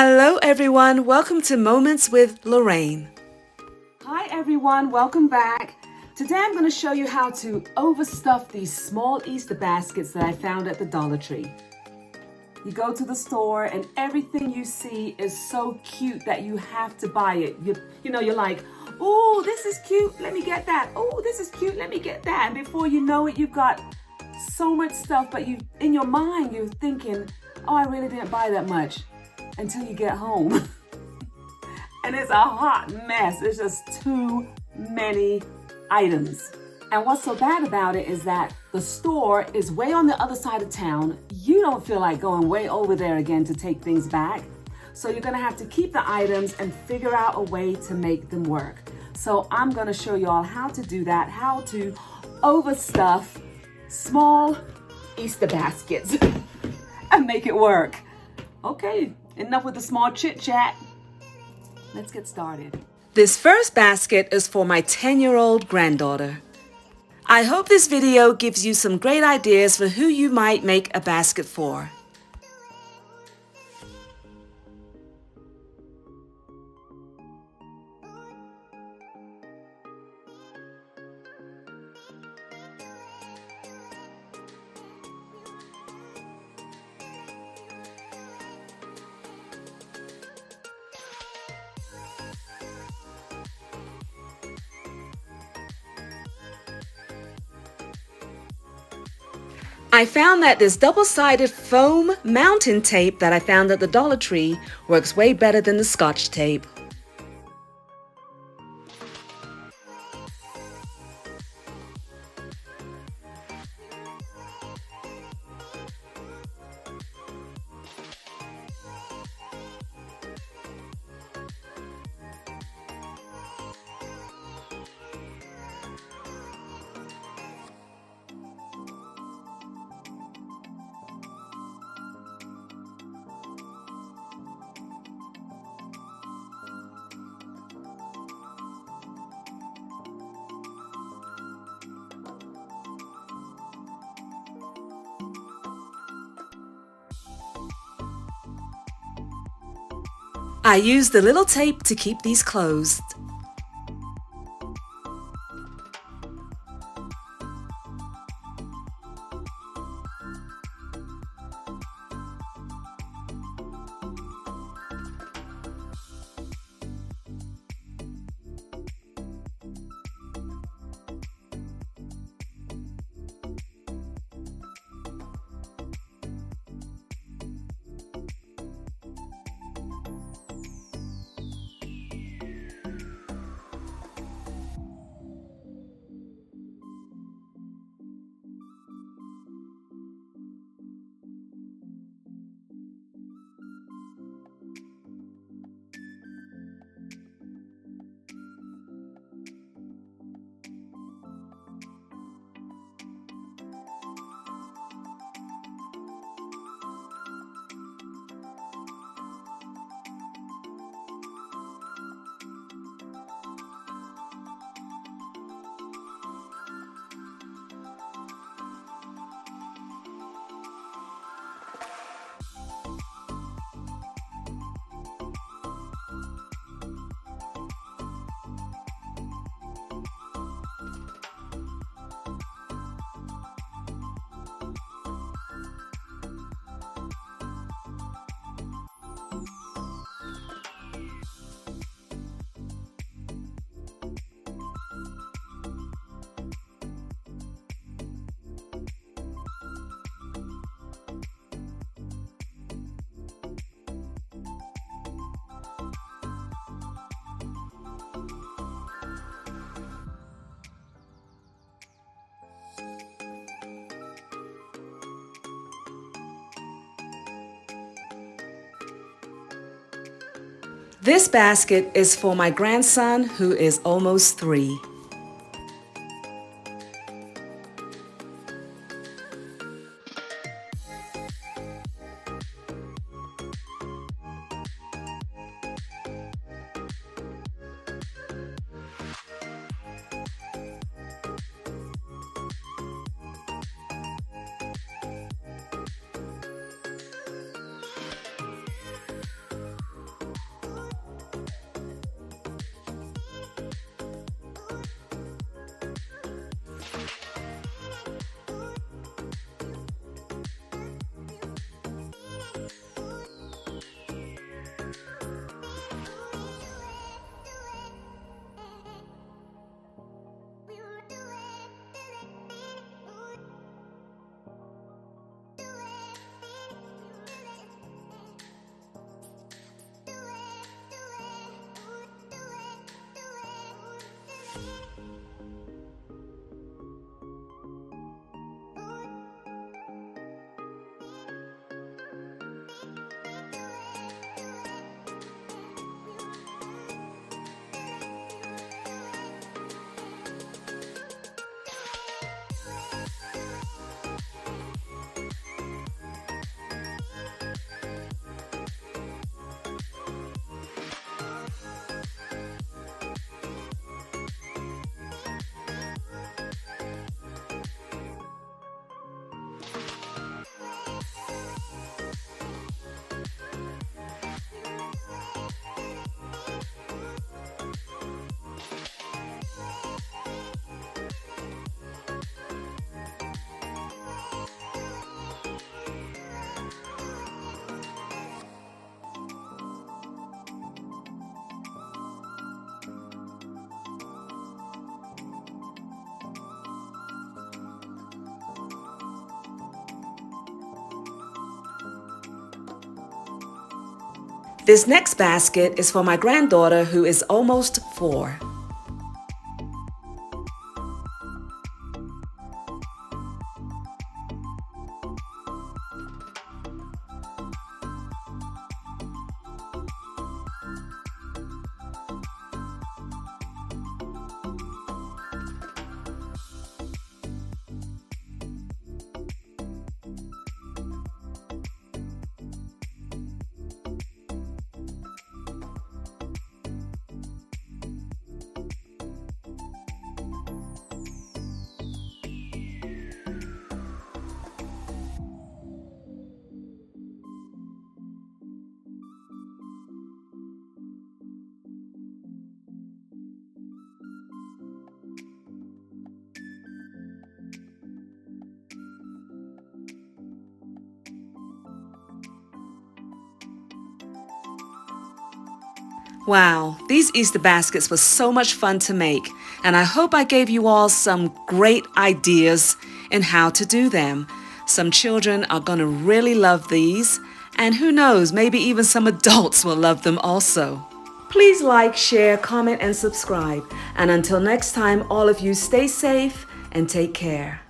Hello everyone, welcome to Moments with Lorraine. Hi everyone, welcome back. Today I'm going to show you how to overstuff these small Easter baskets that I found at the Dollar Tree. You go to the store and everything you see is so cute that you have to buy it. You're like, oh, this is cute, let me get that. Oh, this is cute, let me get that. And before you know it, you've got so much stuff, but in your mind, you're thinking, oh, I really didn't buy that much until you get home. And it's a hot mess. It's just too many items. And what's so bad about it is that the store is way on the other side of town. You don't feel like going way over there again to take things back. So you're gonna have to keep the items and figure out a way to make them work. So I'm gonna show you all how to do that, how to overstuff small Easter baskets and make it work. Okay, enough with the small chit chat. Let's get started. This first basket is for my 10-year-old granddaughter. I hope this video gives you some great ideas for who you might make a basket for. I found that this double-sided foam mountain tape that I found at the Dollar Tree works way better than the Scotch tape. I used the little tape to keep these closed. This basket is for my grandson who is almost 3. This next basket is for my granddaughter who is almost 4. Wow, these Easter baskets were so much fun to make, and I hope I gave you all some great ideas in how to do them. Some children are going to really love these, and who knows, maybe even some adults will love them also. Please like, share, comment, and subscribe. And until next time, all of you stay safe and take care.